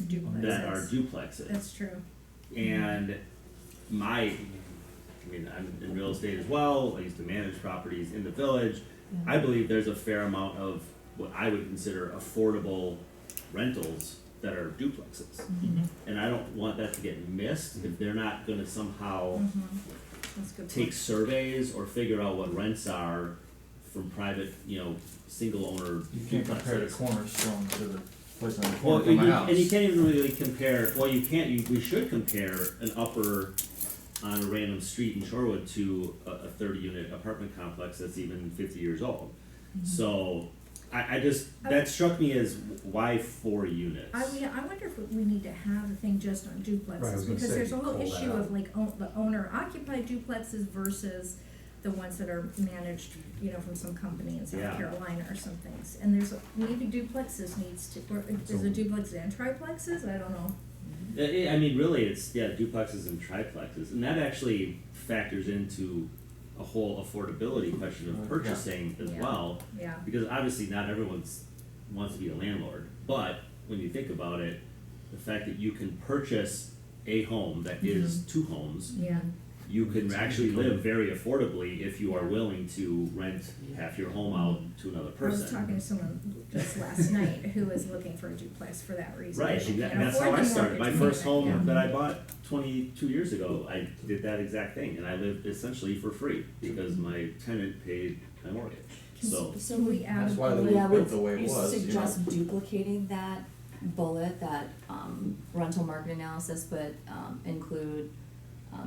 duplexes. that are duplexes. That's true. And I'm in real estate as well. I used to manage properties in the village. I believe there's a fair amount of what I would consider affordable rentals that are duplexes. And I don't want that to get missed if they're not gonna somehow That's a good take point. surveys or figure out what rents are from private, single owner You can't compare the duplexes. cornerstone to the place on the Well, corner from my house. and you can't even really compare, we should compare an upper on a random street in Shorewood to a 30-unit apartment complex that's even 50 years old. So, that struck me as, why 4 units? I wonder if we need to have a thing just on Right, I was duplexes, gonna because say, there's a whole call that issue out. of like the owner occupied duplexes versus the ones that are managed, from some company in South Yeah. Carolina or some things. And maybe duplexes needs to, or is it duplex and triplexes? I don't know. Really, it's, duplexes and triplexes, and that actually factors into a whole affordability question of purchasing as Yeah. well. Yeah, Because obviously not everyone wants to be a landlord, but when you think about it, the fact that you can purchase a home that is 2 homes, yeah, you can actually live very affordably if you are willing to rent half your home out to another I was person. talking to someone just last night who was looking for a duplex for that reason. Right, She can't and that's how afford I the started. My mortgage first payment, home yeah. that I bought 22 years ago, I did that exact thing, and I lived essentially for free because my tenant paid my mortgage. So, So we add. That's why the a- rule Yeah, built would the way it you was, suggest duplicating that bullet, that rental market analysis, but include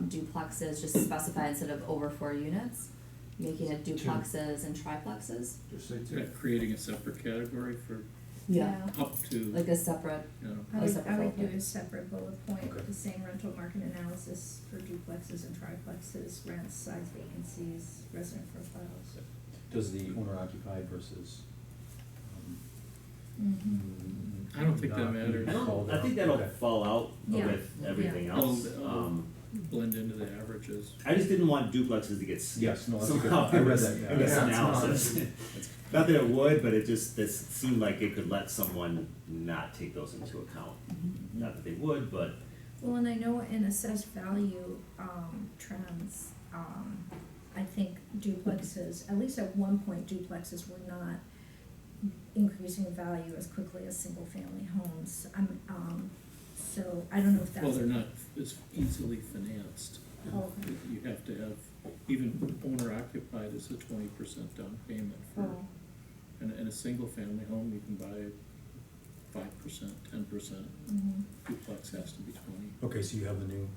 duplexes, just specify instead of over 4 units, making it duplexes and triplexes? Just say Yeah, creating a separate category for Yeah. up to, Like a separate, I would, separate I would do bullet. a separate bullet point, Okay. the same rental market analysis for duplexes and triplexes, rents, size, vacancies, resident profiles. Does the owner occupied versus, I don't think that not matters. called I think out? that'll Okay. fall out Yeah. with everything Yeah. else. Well, blend into the averages. I just didn't want duplexes to get skipped Yes, no, that's a good somehow point. I in read this, that, yeah. in this Yeah, it's not. analysis. Not that it would, but this seemed like it could let someone not take those into account. Not that they would, but Well, and I know in assessed value, trends, I think duplexes, at least at one point duplexes were not increasing in value as quickly as single-family homes. So I don't know if that's. Well, they're not as easily financed. Oh. You have to have, even owner occupied is a 20% down payment for, Oh, in a single family home, you can buy 5%, 10%. mhm. Duplex has to be 20. Okay, so you have the new,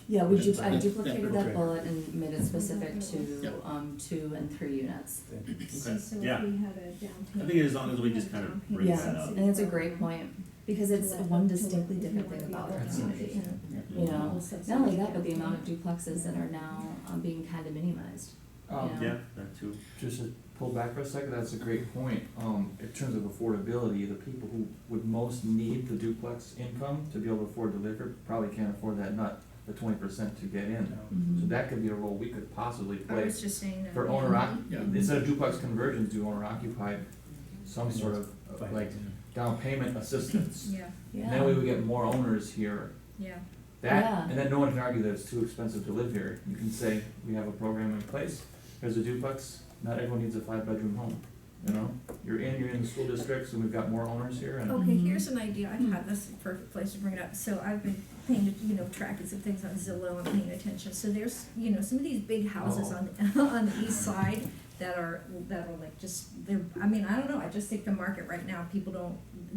yeah, I That- duplicated that okay. bullet and made it specific to Yep. 2 and 3 units. So Yeah. if we had a down payment. I think as long as we just kind of bring Yeah, that up. and it's a great point, because it's one distinctly different thing about our community. You know, not only that, but the amount of duplexes that are now being condominiumized. Yeah, that too. Just to pull back for a second, that's a great point. In terms of affordability, the people who would most need the duplex income to be able to afford to live here probably can't afford that, not the 20% to get in. Mhm. So that could be a role we could possibly I play was just saying that. for yeah. owner Yeah. instead of duplex conversions, do owner occupied, some sort of like down payment assistance. Yeah, And then we would get more owners here. yeah. That, Yeah. and then no one can argue that it's too expensive to live here. You can say, we have a program in place, there's a duplex, not everyone needs a 5-bedroom home, you know? You're in the school districts, and we've got more owners here, and Okay, here's an idea I had, this is the perfect place to bring it up, so I've been paying, tracking some things on Zillow and paying attention, so there's, some of these big houses on, on the east side that are like just, I don't know, I just think the market right now,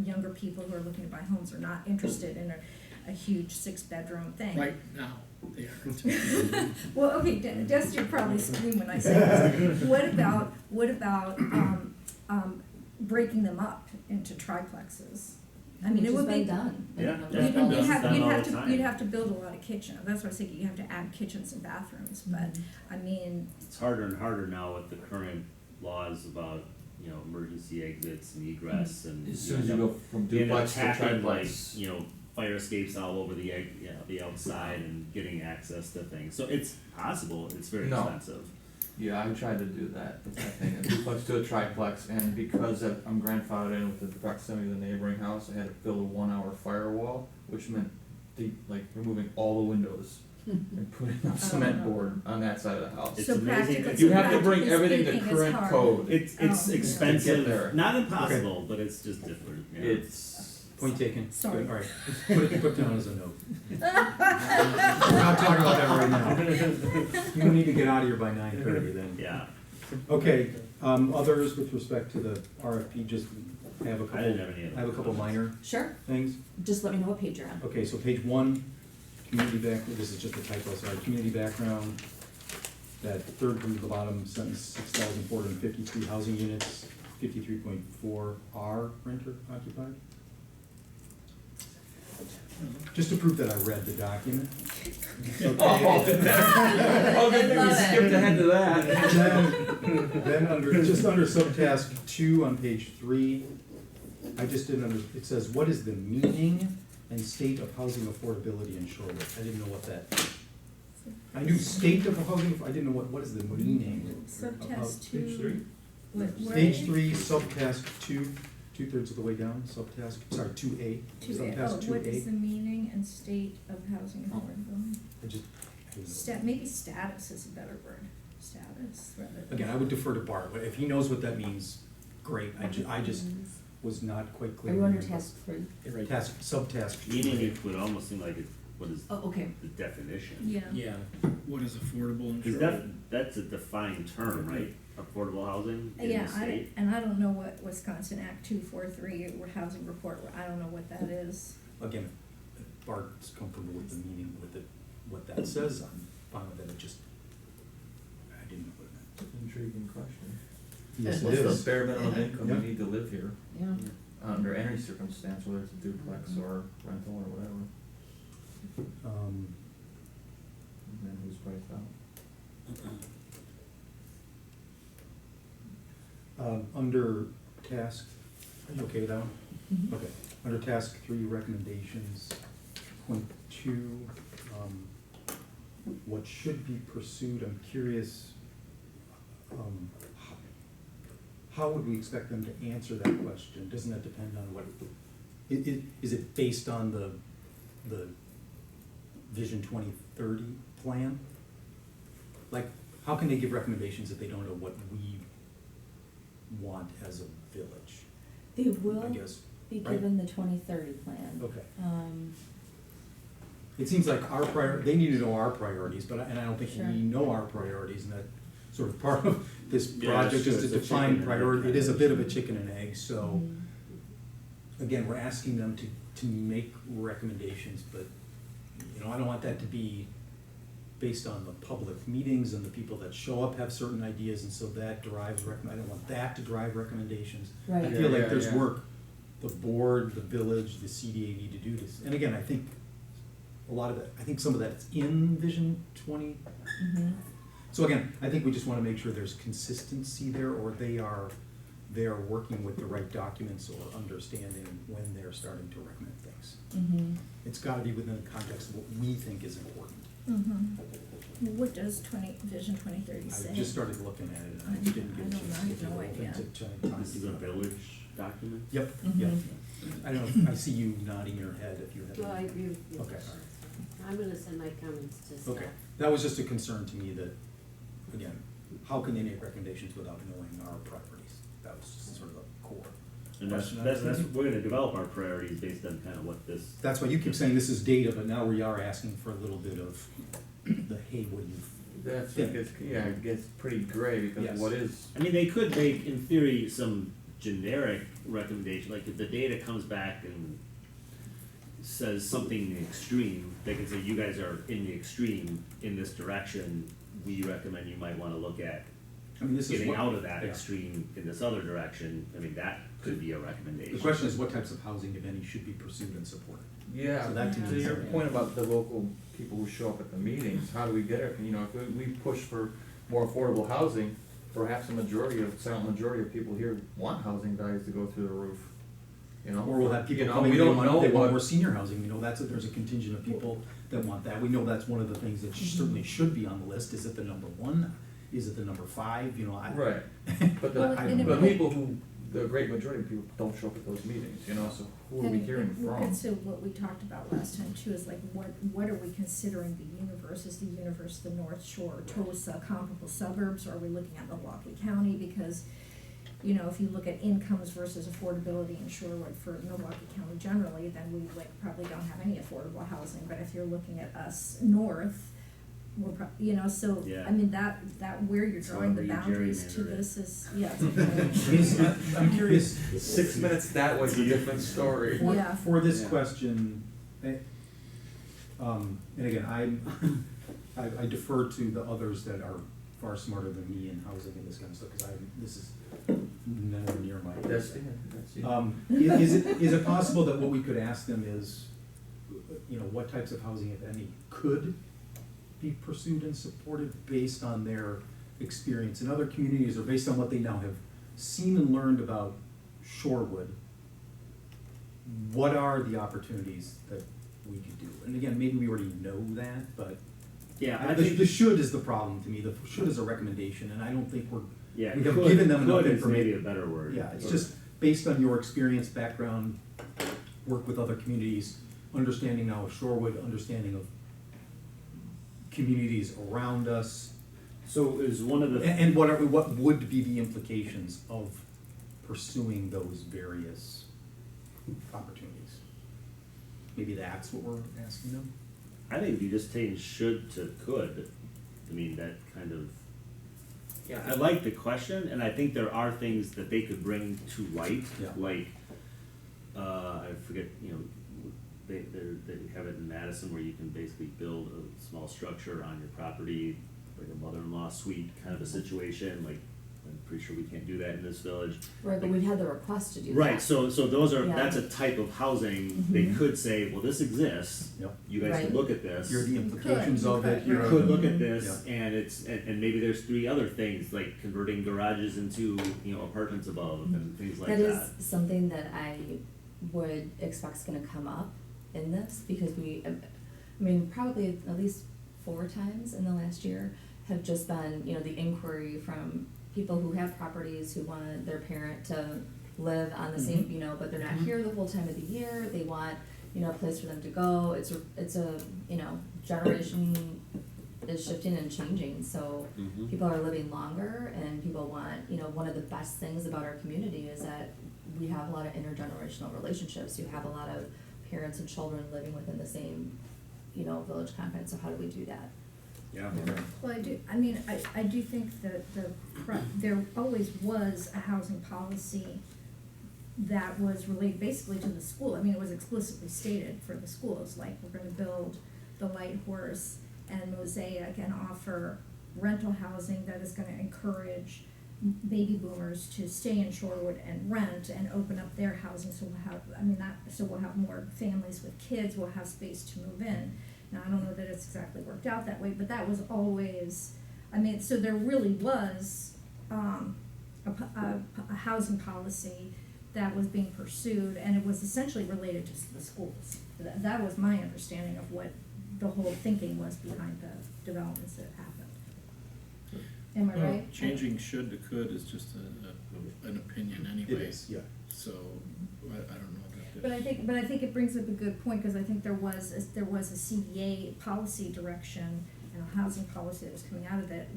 younger people who are looking to buy homes are not interested in a huge 6-bedroom thing. Right now, they aren't. Well, okay, Dusty would probably scream when I say this. What about, breaking them up into triplexes? I mean, it would be. Which has been done. Yeah, You know, yeah. You'd Done have, all you'd the have to, time. you'd have to build a lot of kitchens, that's what I was thinking, you have to add kitchens and bathrooms, but, I mean, It's harder and harder now with the current laws about, emergency exits and egress and. as soon as you go from You end up duplex to tacking like, triplex. fire escapes all over the outside and getting access to things. So it's possible, it's very No. expensive. Yeah, I tried to do that, the thing, a duplex to a triplex, and because I'm grandfathered in with the proximity of the neighboring house, I had to build a 1 hour firewall, which meant removing all the windows and putting up cement board on that side of the house. It's So amazing. practically- You have to bring practically everything to speaking, it's current hard. code. It's Oh, yeah. To get expensive, there. not impossible, but it's just different, yeah. It's, Point taken. Sorry. Good, all right. Put down as a note. We're not talking about that right now. You need to get out of here by 9:30 then. Yeah, Okay, others with respect to the RFP, just I have a I couple, didn't have any of I have a couple minor Sure, things. just let me know what page you're on. Okay, so page 1, community this is just a typo, sorry, community background. That third from the bottom sentence, 6,453 housing units, 53.4 are renter occupied. Just to prove that I read the document. oh, good, Love we it. skipped ahead to that. Then under subtask 2 on page 3, I just didn't it says, what is the meaning and state of housing affordability in Shorewood? I didn't know what that, I knew state of housing, I didn't know what is the meaning? Subtask Page 3? two. Where Page is it? 3, subtask 2, 2/3 of the way down, subtask, sorry, 2A. 2A. Subtask Oh, what is the 2A. meaning and state of housing affordability? I just, I didn't know. Maybe status is a better word, status rather than. Again, I would defer to Bart, if he knows what that means, great, I just was not quite Are clear. you under on task 3? Subtask. meaning it would almost seem like what is Oh, okay. the definition? Yeah. Yeah, what is affordable and Cause short? that's a defined term, right? Affordable housing in Yeah, the state? and I don't know what Wisconsin Act 243 or housing report, I don't know what that is. Again, if Bart's comfortable with the meaning, with it, what that says, I'm fine with it, I didn't know what it meant. Intriguing question. Yes, it What's is. the bare minimum income Yeah. you need to live here, Yeah. under any circumstance, whether it's a duplex or rental or whatever, Um, and then who's priced out? Under task, are you okay with that one? Mhm. Okay, under task 3 recommendations, point 2, what should be pursued, I'm curious, how would we expect them to answer that question? Doesn't that depend on what, is it based on the Vision 2030 plan? Like, how can they give recommendations if they don't know what we want as a village, They will I guess? be right? given the 2030 plan. Okay. It It seems like they need to know our priorities, but I don't think Sure. we know our priorities, and that sort of part of this Yeah, project it's is to a chicken define and priority, egg it is a kind bit of of a issue. chicken and egg, so, again, we're asking them to make recommendations, but, I don't want that to be based on the public meetings and the people that show up have certain ideas, and so that drives I don't want that to drive recommendations. I Right. feel Yeah, like yeah, there's yeah. work the board, the village, the CDA need to do this. And again, I think a lot of that, I think some of that's in Vision 20. Mhm. So again, I think we just wanna make sure there's consistency there, or they are working with the right documents or understanding when they're starting to recommend things. Mhm. It's gotta be within the context of what we think is important. What does Vision 2030 say? I just started looking at it, and I I- didn't get I a don't chance know, I to have get no open idea. to This is a village document? Yep, Mhm. yep. I don't know, I see you nodding your head if you have. Well, I any- agree with you. Okay. I'm gonna send my comments to staff. Okay, that was just a concern to me that, again, how can they make recommendations without knowing our priorities? That was just sort of the core. And that's, we're gonna develop our priorities based on kind of what this, That's why you keep saying this is data, but now we are asking for a little bit of the, hey, what do you? That's, Yeah. it gets pretty gray, because Yes. what is, I mean, they could make, in theory, some generic recommendation, like if the data comes back and says something in the extreme, they can say, you guys are in the extreme in this direction, we recommend you might wanna look at I mean, this is getting what. out of that yeah. extreme in this other direction. I mean, that could be a recommendation. The question is, what types of housing, if any, should be pursued and supported? yeah, So that to to me is your something. point about the local people who show up at the meetings, how do we get it, if we push for more affordable housing, perhaps silent majority of people here want housing values to go through the roof, Or we'll have people You know, coming, we they don't want, know they want what- more senior housing, there's a contingent of people that want that, we know that's one of the things that certainly should be on the list, is it the number one? Is it the number 5, you know, I. Right, but Well, I and don't it but know. people who, the great majority of people don't show up at those meetings, you know, so who are we hearing from? And so what we talked about last time too is like, what are we considering the universe? Is the universe the North Shore, Tosa, comparable suburbs? Or are we looking at Milwaukee County? Because, you know, if you look at incomes versus affordability in Shorewood for Milwaukee County generally, then we like probably don't have any affordable housing. But if you're looking at us north, we're you know, so, Yeah. I mean, that where you're So drawing the where you boundaries to gerrymander it. this is, yeah. I'm curious. 6 minutes that way's a different story. For, Yeah. for this Yeah. question, and again, I defer to the others that are far smarter than me in housing and this kind of stuff, because this is nowhere near my. That's, yeah, that's, Is it possible that what we could ask them is, you know, what types of housing, if any, could be pursued and supported based on their experience in other communities, or based on what they now have seen and learned about Shorewood? What are the opportunities that we could do? And again, maybe we already know that, but Yeah, I the think, should is the problem to me. The should is a recommendation, and I don't think yeah, we have could- given them enough could is information. maybe a better word. Yeah, it's Or- just based on your experience, background, work with other communities, understanding now of Shorewood, understanding of communities around us, So is one of the. and what would be the implications of pursuing those various opportunities? Maybe that's what we're asking them? I think if you just change should to could, I mean, that kind of, yeah, I like the question, and I think there are things that they could bring to light, Yeah. like, I forget, you know, they have it in Madison where you can basically build a small structure on your property, like a mother-in-law suite kind of a situation, like, I'm pretty sure we can't do that in this village. Right, but we've had the request to do that. Right, so those are, Yeah. that's a type of housing, they Mhm. could say, well, this exists, Yep. you guys Right. can look at this. Here are the You implications could, of you it, could, here You are. could look at Mhm. this, and it's, and maybe there's 3 other things, like converting garages into, you know, apartments above and things like That that. is something that I would expect's gonna come up in this, because I mean, probably at least 4 times in the last year have just been, you know, the inquiry from people who have properties who want their parent to live on the same, you know, but they're not here the whole time of the year, they want, you know, a place for them to go, it's a, you know, generation is shifting and changing, so Mhm. people are living longer, and people want, you know, one of the best things about our community is that we have a lot of intergenerational relationships. You have a lot of parents and children living within the same, you know, village confines, so how do we do that? Yeah. Well, I do think that there always was a housing policy that was related basically to the school. I mean, it was explicitly stated for the schools, like, we're gonna build the Light Horse and Mosaic and offer rental housing that is gonna encourage baby boomers to stay in Shorewood and rent and open up their housing, so we'll have more families with kids, we'll have space to move in. Now, I don't know that it's exactly worked out that way, but that was always, so there really was, a housing policy that was being pursued, and it was essentially related to the schools. That was my understanding of what the whole thinking was behind the developments that happened. Am I Well, right? changing should to could is just an opinion It anyway, is, yeah. so I don't know that. But I think it brings up a good point, because I think there was a CDA policy direction and a housing policy that was coming out of that.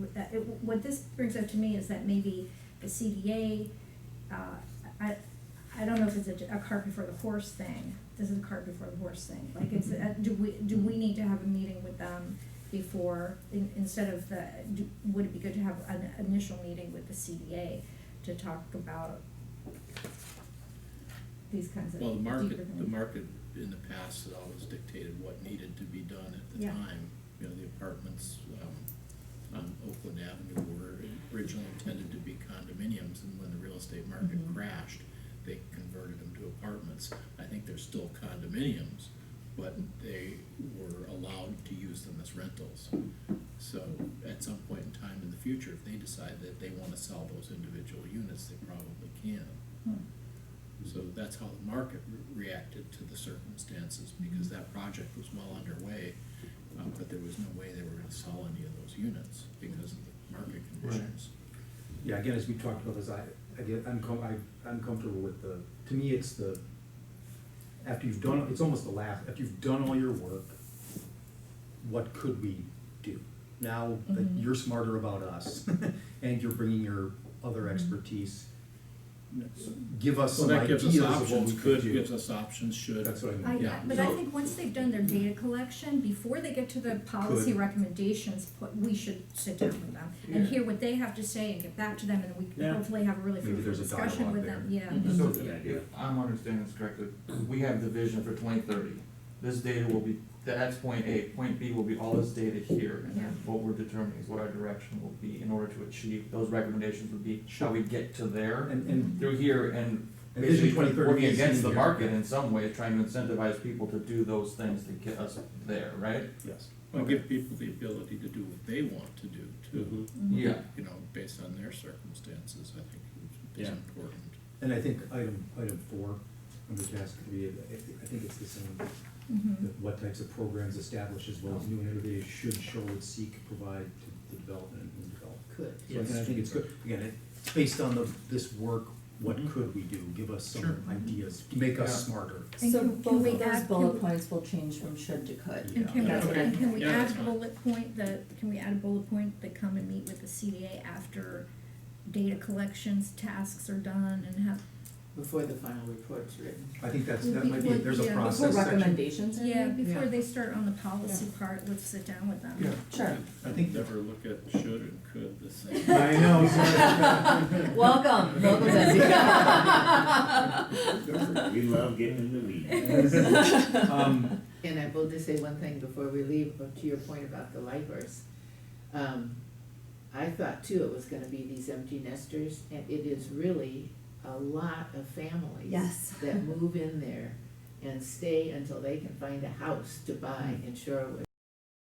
What this brings up to me is that maybe the CDA, I don't know if it's a cart before the horse thing. This is a cart before the horse thing. Like, do we need to have a meeting with them before, instead of would it be good to have an initial meeting with the CDA to talk about these kinds of Well, deeper the things? market in the past had always dictated what needed to be done at the Yeah. time. You know, the apartments, on Oakland Avenue were originally intended to be condominiums, and when the real estate market Mhm. crashed, they converted them to apartments. I think they're still condominiums, but they were allowed to use them as rentals. So at some point in time in the future, if they decide that they wanna sell those individual units, they probably can. Hmm. So that's how the market reacted to the circumstances, because that project was well underway, but there was no way they were gonna sell any of those units because of market conditions. Yeah, again, as we talked about this, I'm comfortable with to me, it's after you've done, it's almost after you've done all your work, what could we do? Now that Mhm. you're smarter about us, and you're bringing your other expertise, give us So some that gives us ideas of what options, we could could, do. gives us options, should. That's what I mean. Yeah. But I think once they've done their data collection, before they get to the policy Could. recommendations, we should sit down with them and Yeah. hear what they have to say and get back to them, and then we can Yeah. hopefully have a really Maybe fruitful there's a discussion dialogue with them, there. yeah. Mhm. So That's a good idea. if I'm understanding this correctly, we have the vision for 2030. This data will be, that's point A. Point B will be all this data here, and then Yeah. what we're determining is what our direction will be in order to achieve, those recommendations would be, shall we get to there? And Through here, and And basically Vision 2030 working is against in the here. market in some way, trying to incentivize people to do those things to get us there, right? yes. Well, give people the ability to do what they want to do too, Mhm. Yeah. you know, based on their circumstances, I think is Yeah. important. And I think item 4, under task 3, I think it's the same. Mhm. That what types of programs established as well as new and innovative should Sherwood seek provide to the development and new development. Could. So again, I think it's good, again, it's based on this work, what Mhm. could we do? Give us Sure. some ideas, make us Yeah. smarter. And So can both we of those add- bullet can- points will change from should to could. And can we, Yeah. Okay. and can we Yeah, add that's a fine. bullet point can we add a bullet point that come and meet with the CDA after data collections tasks are done and have, Before the final report's written. I think that Well, might be, before- there's a yeah. process Before section. recommendations are yeah, made? before Yeah. they start on the policy part, let's sit down with them. Yeah. Sure. I think- Never look at should and could the same. I know, sorry. Welcome, Bessie. We love getting in the weeds. And I will just say one thing before we leave, to your point about the lifers. I thought too it was gonna be these empty nesters, and it is really a lot of families. Yes. That move in there and stay until they can find a house to buy in Shorewood.